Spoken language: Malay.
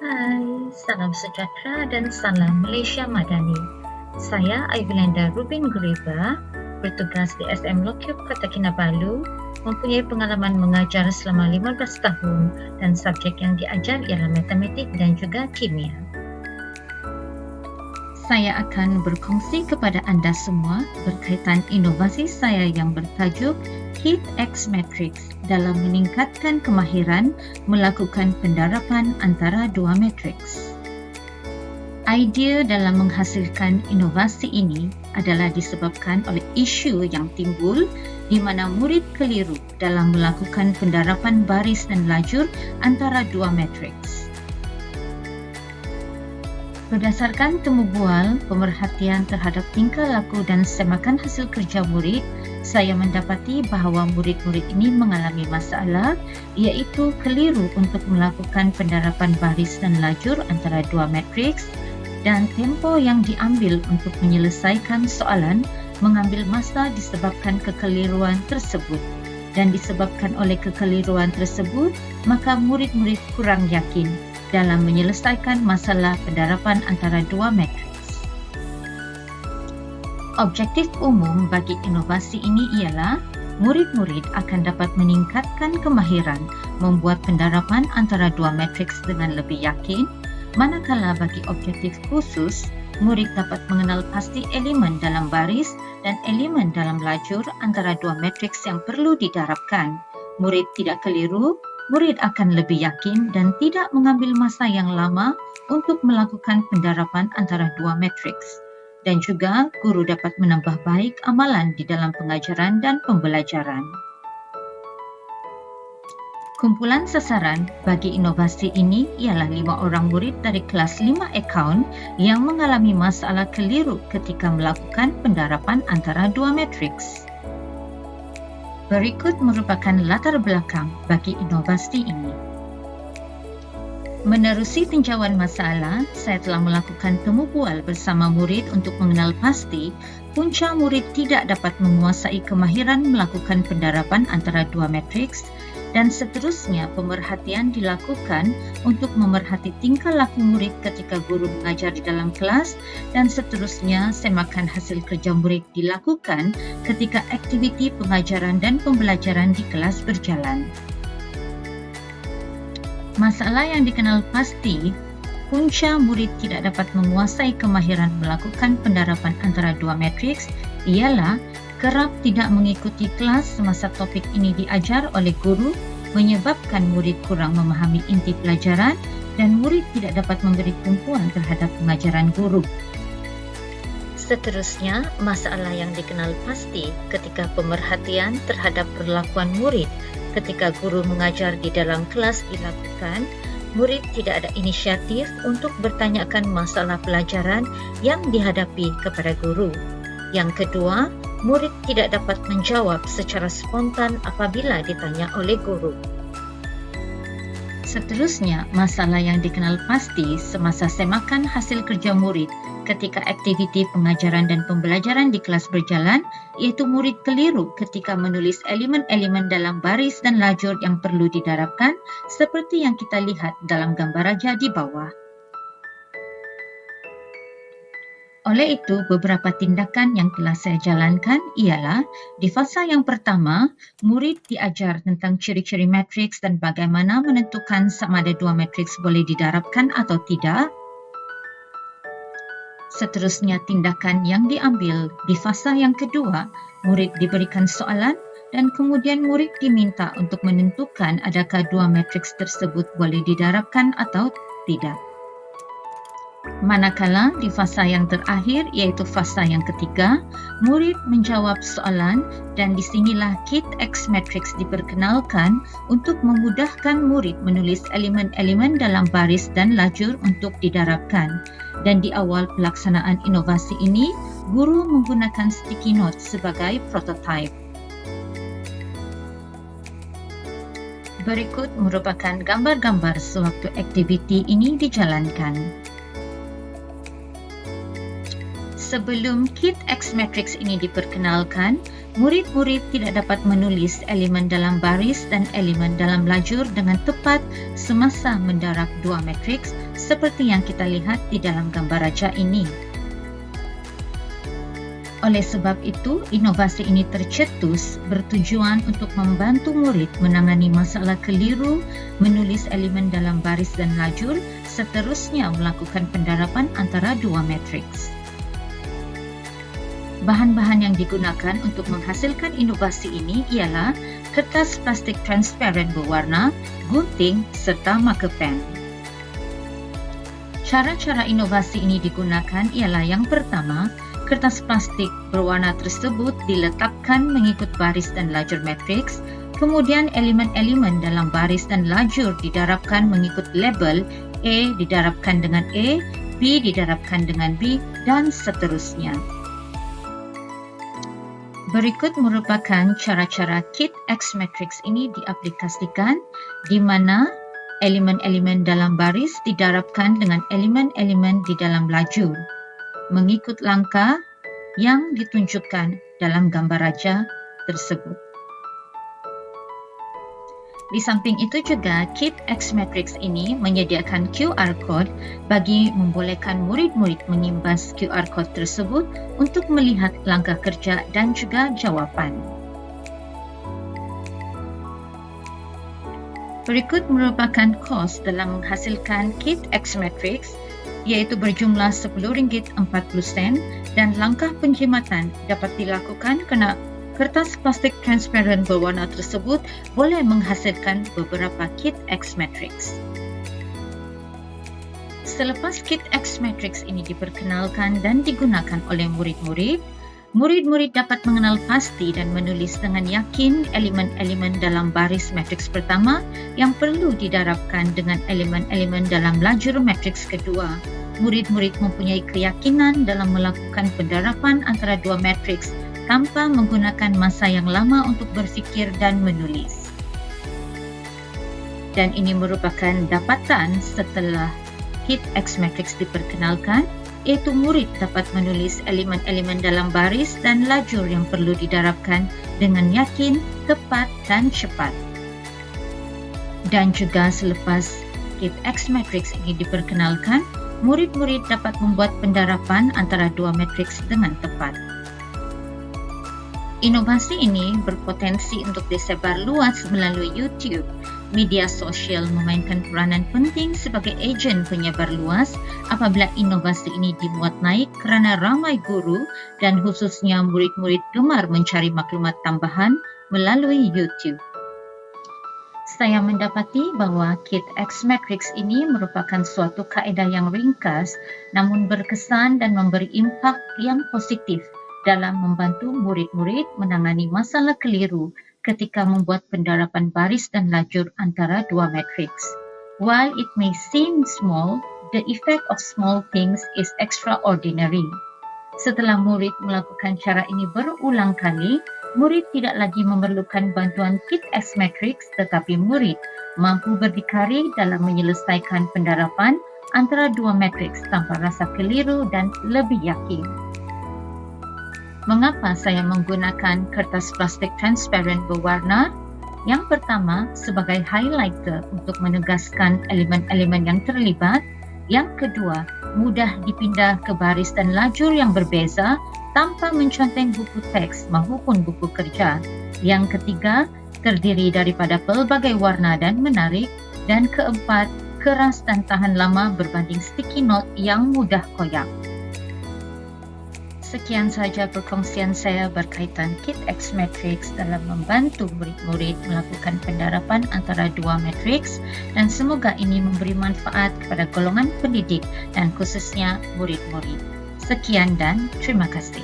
Hai, salam sejahtera dan salam Malaysia Madani. Saya Aivilenda Rubin Guriba, bertugas di SM Lokyup Kota Kinabalu, mempunyai pengalaman mengajar selama 15 tahun dan subjek yang diajar ialah matematik dan juga kimia. Saya akan berkongsi kepada anda semua berkaitan inovasi saya yang bertajuk Kit X Matrix dalam meningkatkan kemahiran melakukan pendarapan antara dua matriks. Idea dalam menghasilkan inovasi ini adalah disebabkan oleh isu yang timbul di mana murid keliru dalam melakukan pendarapan baris dan lajur antara dua matriks. Berdasarkan temu bual pemerhatian terhadap tingkah laku dan semakan hasil kerja murid, saya mendapati bahawa murid-murid ini mengalami masalah iaitu keliru untuk melakukan pendarapan baris dan lajur antara dua matriks dan tempo yang diambil untuk menyelesaikan soalan mengambil masa disebabkan kekeliruan tersebut. Dan disebabkan oleh kekeliruan tersebut, maka murid-murid kurang yakin dalam menyelesaikan masalah pendarapan antara dua matriks. Objektif umum bagi inovasi ini ialah murid-murid akan dapat meningkatkan kemahiran membuat pendarapan antara dua matriks dengan lebih yakin, manakala bagi objektif khusus, murid dapat mengenal pasti elemen dalam baris dan elemen dalam lajur antara dua matriks yang perlu didarabkan. Murid tidak keliru, murid akan lebih yakin dan tidak mengambil masa yang lama untuk melakukan pendarapan antara dua matriks. Dan juga guru dapat menambah baik amalan di dalam pengajaran dan pembelajaran. Kumpulan sasaran bagi inovasi ini ialah 5 orang murid dari kelas 5 akaun yang mengalami masalah keliru ketika melakukan pendarapan antara dua matriks. Berikut merupakan latar belakang bagi inovasi ini. Menerusi tinjauan masalah, saya telah melakukan temu bual bersama murid untuk mengenal pasti punca murid tidak dapat menguasai kemahiran melakukan pendarapan antara dua matriks dan seterusnya pemerhatian dilakukan untuk memerhati tingkah laku murid ketika guru mengajar di dalam kelas dan seterusnya semakan hasil kerja murid dilakukan ketika aktiviti pengajaran dan pembelajaran di kelas berjalan. Masalah yang dikenal pasti, punca murid tidak dapat menguasai kemahiran melakukan pendarapan antara dua matriks ialah kerap tidak mengikuti kelas semasa topik ini diajar oleh guru menyebabkan murid kurang memahami inti pelajaran dan murid tidak dapat memberi tumpuan terhadap pengajaran guru. Seterusnya, masalah yang dikenal pasti ketika pemerhatian terhadap perlakuan murid ketika guru mengajar di dalam kelas dilakukan, murid tidak ada inisiatif untuk bertanyakan masalah pelajaran yang dihadapi kepada guru. Yang kedua, murid tidak dapat menjawab secara spontan apabila ditanya oleh guru. Seterusnya, masalah yang dikenal pasti semasa semakan hasil kerja murid ketika aktiviti pengajaran dan pembelajaran di kelas berjalan, iaitu murid keliru ketika menulis elemen-elemen dalam baris dan lajur yang perlu didarabkan seperti yang kita lihat dalam gambar raja di bawah. Oleh itu, beberapa tindakan yang telah saya jalankan ialah di fasa yang pertama, murid diajar tentang ciri-ciri matriks dan bagaimana menentukan sama ada dua matriks boleh didarabkan atau tidak. Seterusnya, tindakan yang diambil di fasa yang kedua, murid diberikan soalan dan kemudian murid diminta untuk menentukan adakah dua matriks tersebut boleh didarabkan atau tidak. Manakala di fasa yang terakhir iaitu fasa yang ketiga, murid menjawab soalan dan disinilah Kit X Matrix diperkenalkan untuk memudahkan murid menulis elemen-elemen dalam baris dan lajur untuk didarabkan. Dan di awal pelaksanaan inovasi ini, guru menggunakan sticky note sebagai prototipe. Berikut merupakan gambar-gambar sewaktu aktiviti ini dijalankan. Sebelum Kit X Matrix ini diperkenalkan, murid-murid tidak dapat menulis elemen dalam baris dan elemen dalam lajur dengan tepat semasa mendarab dua matriks seperti yang kita lihat di dalam gambar raja ini. Oleh sebab itu, inovasi ini tercetus bertujuan untuk membantu murid menangani masalah keliru menulis elemen dalam baris dan lajur, seterusnya melakukan pendarapan antara dua matriks. Bahan-bahan yang digunakan untuk menghasilkan inovasi ini ialah kertas plastik transparan berwarna, gunting serta marker pen. Cara-cara inovasi ini digunakan ialah yang pertama, kertas plastik berwarna tersebut diletakkan mengikut baris dan lajur matriks, kemudian elemen-elemen dalam baris dan lajur didarabkan mengikut label, A didarabkan dengan A, B didarabkan dengan B, dan seterusnya. Berikut merupakan cara-cara kit X matrix ini diaplikasikan, di mana elemen-elemen dalam baris didarabkan dengan elemen-elemen di dalam lajur, mengikut langkah yang ditunjukkan dalam gambar raja tersebut. Di samping itu juga, kit X matrix ini menyediakan QR code bagi membolehkan murid-murid mengimbas QR code tersebut untuk melihat langkah kerja dan juga jawapan. Berikut merupakan kos dalam menghasilkan kit X matrix, iaitu berjumlah RM10.40 dan langkah penjimatan dapat dilakukan kerana kertas plastik transparan berwarna tersebut boleh menghasilkan beberapa kit X matrix. Selepas kit X matrix ini diperkenalkan dan digunakan oleh murid-murid, murid-murid dapat mengenal pasti dan menulis dengan yakin elemen-elemen dalam baris matriks pertama yang perlu didarabkan dengan elemen-elemen dalam lajur matriks kedua. Murid-murid mempunyai keyakinan dalam melakukan pendarapan antara dua matriks tanpa menggunakan masa yang lama untuk berfikir dan menulis. Dan ini merupakan dapatan setelah kit X matrix diperkenalkan, iaitu murid dapat menulis elemen-elemen dalam baris dan lajur yang perlu didarabkan dengan yakin, tepat dan cepat. Dan juga selepas kit X matrix ini diperkenalkan, murid-murid dapat membuat pendarapan antara dua matriks dengan tepat. Inovasi ini berpotensi untuk disebar luas melalui YouTube. Media sosial memainkan peranan penting sebagai ejen penyebar luas apabila inovasi ini dimuat naik kerana ramai guru dan khususnya murid-murid gemar mencari maklumat tambahan melalui YouTube. Saya mendapati bahawa kit X matrix ini merupakan suatu kaedah yang ringkas namun berkesan dan memberi impak yang positif dalam membantu murid-murid menangani masalah keliru ketika membuat pendarapan baris dan lajur antara dua matriks. While it may seem small, the effect of small things is extraordinary. Setelah murid melakukan cara ini berulang kali, murid tidak lagi memerlukan bantuan kit X matrix, tetapi murid mampu berdikari dalam menyelesaikan pendarapan antara dua matriks tanpa rasa keliru dan lebih yakin. Mengapa saya menggunakan kertas plastik transparan berwarna? Yang pertama, sebagai highlighter untuk menegaskan elemen-elemen yang terlibat. Yang kedua, mudah dipindah ke baris dan lajur yang berbeza tanpa menconteng buku teks maupun buku kerja. Yang ketiga, terdiri daripada pelbagai warna dan menarik. Dan keempat, keras dan tahan lama berbanding sticky note yang mudah koyak. Sekian sahaja perkongsian saya berkaitan kit X matrix dalam membantu murid-murid melakukan pendarapan antara dua matriks dan semoga ini memberi manfaat kepada golongan pendidik dan khususnya murid-murid. Sekian dan terima kasih.